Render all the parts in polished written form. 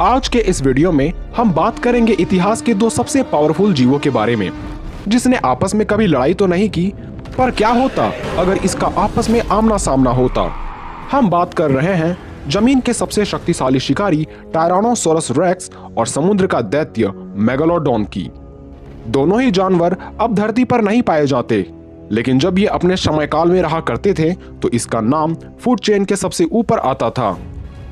आज के इस वीडियो में हम बात करेंगे इतिहास के दो सबसे पावरफुल जीवों के बारे में, जिसने आपस में कभी लड़ाई तो नहीं की, पर क्या होता अगर इसका आपस में आमना सामना होता। हम बात कर रहे हैं जमीन के सबसे शक्तिशाली शिकारी टायरानोसोरस रेक्स और समुद्र का दैत्य मेगालोडॉन की। दोनों ही जानवर अब धरती पर नहीं पाए जाते, लेकिन जब ये अपने समयकाल में रहा करते थे तो इसका नाम फूड चेन के सबसे ऊपर आता था।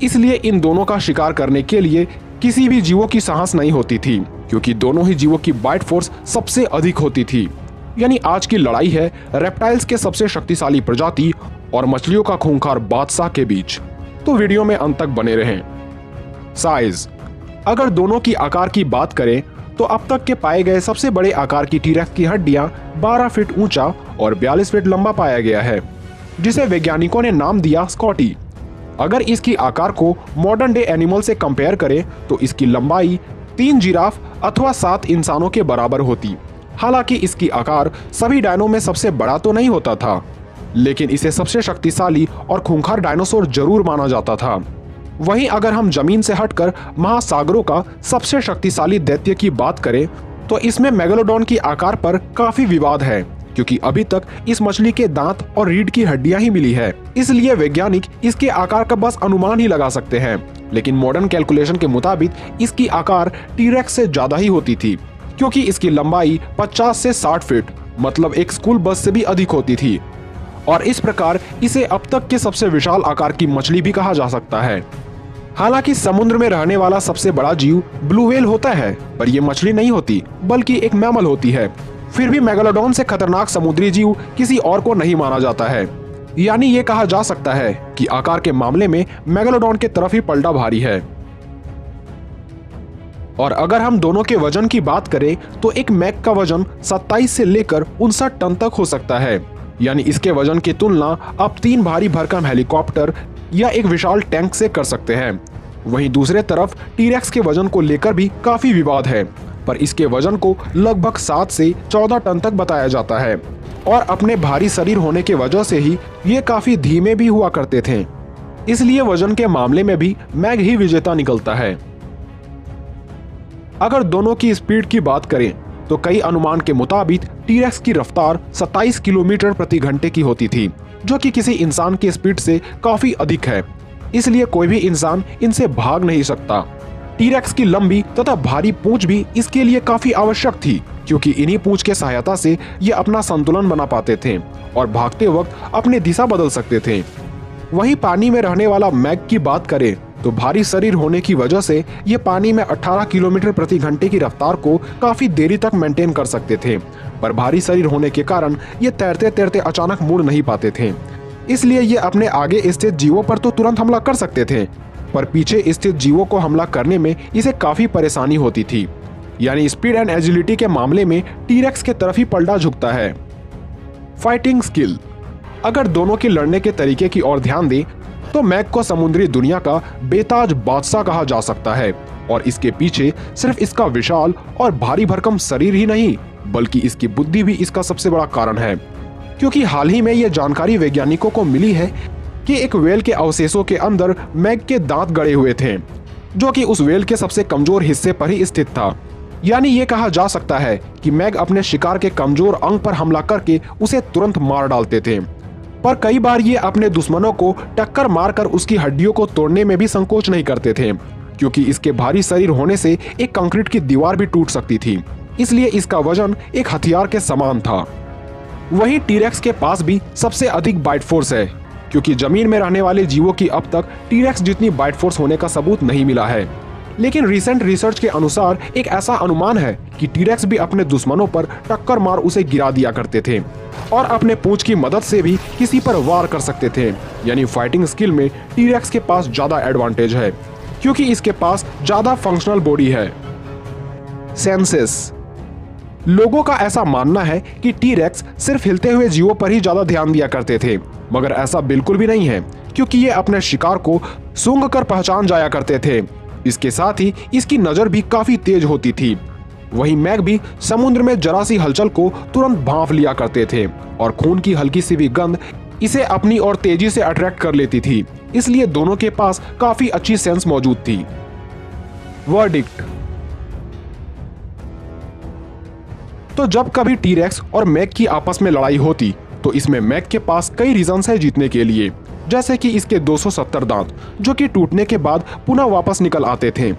इसलिए इन दोनों का शिकार करने के लिए किसी भी जीवों की साहस नहीं होती थी, क्योंकि दोनों ही जीवों की बाइट फोर्स सबसे अधिक होती थी। यानी आज की लड़ाई है रेप्टाइल्स के सबसे शक्तिशाली प्रजाति और मछलियों का खूंखार बादशाह के बीच। तो वीडियो में अंत तक बने रहें। साइज, अगर दोनों की आकार की बात करें तो अब तक के पाए गए सबसे बड़े आकार की टीरेक्स की हड्डियां 12 फीट ऊंचा और 42 फीट लंबा पाया गया है, जिसे वैज्ञानिकों ने नाम दिया स्कॉटी। अगर इसकी आकार को मॉडर्न डे एनिमल से कंपेयर करें तो इसकी लंबाई 3 जिराफ अथवा 7 इंसानों के बराबर होती। हालांकि इसकी आकार सभी डायनो में सबसे बड़ा तो नहीं होता था, लेकिन इसे सबसे शक्तिशाली और खूंखार डायनासोर जरूर माना जाता था। वहीं अगर हम जमीन से हटकर महासागरों का सबसे शक्तिशाली दैत्य की बात करें तो इसमें मेगालोडॉन की आकार पर काफी विवाद है, क्योंकि अभी तक इस मछली के दांत और रीढ़ की हड्डियां ही मिली है। इसलिए वैज्ञानिक इसके आकार का बस अनुमान ही लगा सकते हैं, लेकिन मॉडर्न कैलकुलेशन के मुताबिक इसकी आकार टीरेक्स से ज्यादा ही होती थी, क्योंकि इसकी लंबाई 50 से 60 फीट मतलब एक स्कूल बस से भी अधिक होती थी। और इस प्रकार इसे अब तक के सबसे विशाल आकार की मछली भी कहा जा सकता है। हालांकि समुद्र में रहने वाला सबसे बड़ा जीव ब्लू व्हेल होता है, पर यह मछली नहीं होती बल्कि एक मैमल होती है। फिर भी मेगालोडॉन से खतरनाक समुद्री जीव किसी और को नहीं माना जाता है। यानी ये कहा जा सकता है कि आकार के मामले में मेगालोडॉन के तरफ ही पलड़ा भारी है। और अगर हम दोनों के वजन की बात करें तो एक मैग का वजन 27 से लेकर 59 टन तक हो सकता है। यानी इसके वजन की तुलना आप 3 भारी भरकम हेलीकॉप्टर या एक विशाल टैंक से कर सकते हैं। वहीं दूसरे तरफ टीरेक्स के वजन को लेकर भी काफी विवाद है, पर इसके वजन को लगभग 7 से 14 टन तक बताया जाता है। और अपने भारी शरीर होने की वजह से ही ये काफी धीमे भी हुआ करते थे, इसलिए वजन के मामले में भी मैग ही विजेता निकलता है। अगर दोनों की स्पीड की बात करें तो कई अनुमान के मुताबिक टीरेक्स की रफ्तार 27 किलोमीटर प्रति घंटे की होती थी, जो कि किसी इंसान की स्पीड से काफी अधिक है। इसलिए कोई भी इंसान इनसे भाग नहीं सकता। टीरेक्स की लंबी तथा भारी पूंछ भी इसके लिए काफी आवश्यक थी, क्योंकि इन्हीं पूंछ के सहायता से ये अपना संतुलन बना पाते थे और भागते वक्त अपनी दिशा बदल सकते थे। वहीं पानी में रहने वाला मैग की बात करें तो भारी शरीर होने की वजह से ये पानी में 18 किलोमीटर प्रति घंटे की रफ्तार को काफी देरी तक मेंटेन कर सकते थे, पर भारी शरीर होने के कारण ये तैरते तैरते अचानक मुड़ नहीं पाते थे। इसलिए ये अपने आगे स्थित जीवों पर तो तुरंत हमला कर सकते थे, पर पीछे स्थित जीवों को हमला करने में इसे काफी परेशानी होती थी। यानी स्पीड एंड एजिलिटी के मामले में टीरेक्स के तरफ ही पलड़ा झुकता है। फाइटिंग स्किल, अगर दोनों के लड़ने के तरीके की ओर ध्यान दें तो मैग को समुद्री दुनिया का बेताज बादशाह कहा जा सकता है। और इसके पीछे सिर्फ इसका विशाल और भारी भरकम शरीर ही नहीं, बल्कि इसकी बुद्धि भी इसका सबसे बड़ा कारण है। क्योंकि हाल ही में यह जानकारी वैज्ञानिकों को मिली है कि एक व्हेल के अवशेषों के अंदर मैग के दांत गड़े हुए थे, जो कि उस व्हेल के सबसे कमजोर हिस्से पर ही स्थित था। यानी ये कहा जा सकता है कि मैग अपने शिकार के कमजोर अंग पर हमला करके उसे तुरंत मार डालते थे, पर कई बार ये अपने दुश्मनों को टक्कर मारकर उसकी हड्डियों को तोड़ने में भी संकोच नहीं करते थे, क्योंकि इसके भारी शरीर होने से एक कंक्रीट की दीवार भी टूट सकती थी। इसलिए इसका वजन एक हथियार के समान था। वहीं टीरेक्स के पास भी सबसे अधिक बाइट फोर्स है, क्योंकि जमीन में रहने वाले जीवों की अब तक टीरेक्स जितनी बाइट फोर्स होने का सबूत नहीं मिला है। लेकिन रिसेंट रिसर्च के अनुसार एक ऐसा अनुमान है कि टीरेक्स भी अपने दुश्मनों पर टक्कर मार उसे गिरा दिया करते थे और अपने पूंछ की मदद से भी किसी पर वार कर सकते थे। यानी फाइटिंग स्किल में टीरेक्स के पास ज्यादा एडवांटेज है, क्योंकि इसके पास ज्यादा फंक्शनल बॉडी है। सेंसेस, लोगों का ऐसा मानना है कि टीरेक्स सिर्फ हिलते हुए जीवों पर ही ज्यादा ध्यान दिया करते थे, मगर ऐसा बिल्कुल भी नहीं है, क्योंकि ये अपने शिकार को सूंघ कर पहचान जाया करते थे। इसके साथ ही इसकी नजर भी काफी तेज होती थी। वहीं मैग भी समुद्र में जरा सी हलचल को तुरंत भांप लिया करते थे और खून की हल्की सी भी गंध इसे अपनी ओर तेजी से अट्रैक्ट कर लेती थी। इसलिए दोनों के पास काफी अच्छी सेंस मौजूद थी। वर्डिक्ट। तो जब कभी टीरेक्स और मैक की आपस में लड़ाई होती तो इसमें मैक के पास कई रीजंस है जीतने के लिए, जैसे कि इसके 270 दांत जो कि टूटने के बाद पुनः वापस निकल आते थे।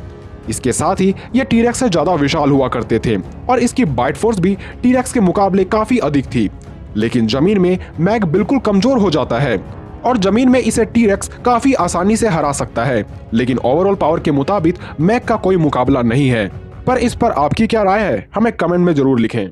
इसके साथ ही ये टीरेक्स से ज्यादा विशाल हुआ करते थे और इसकी बाइट फोर्स भी टीरेक्स के मुकाबले काफी अधिक थी। लेकिन जमीन में मैक बिल्कुल कमजोर हो जाता है और जमीन में इसे टीरेक्स काफी आसानी से हरा सकता है, लेकिन ओवरऑल पावर के मुताबिक मैक का कोई मुकाबला नहीं है। पर इस पर आपकी क्या राय है, हमें कमेंट में जरूर लिखें।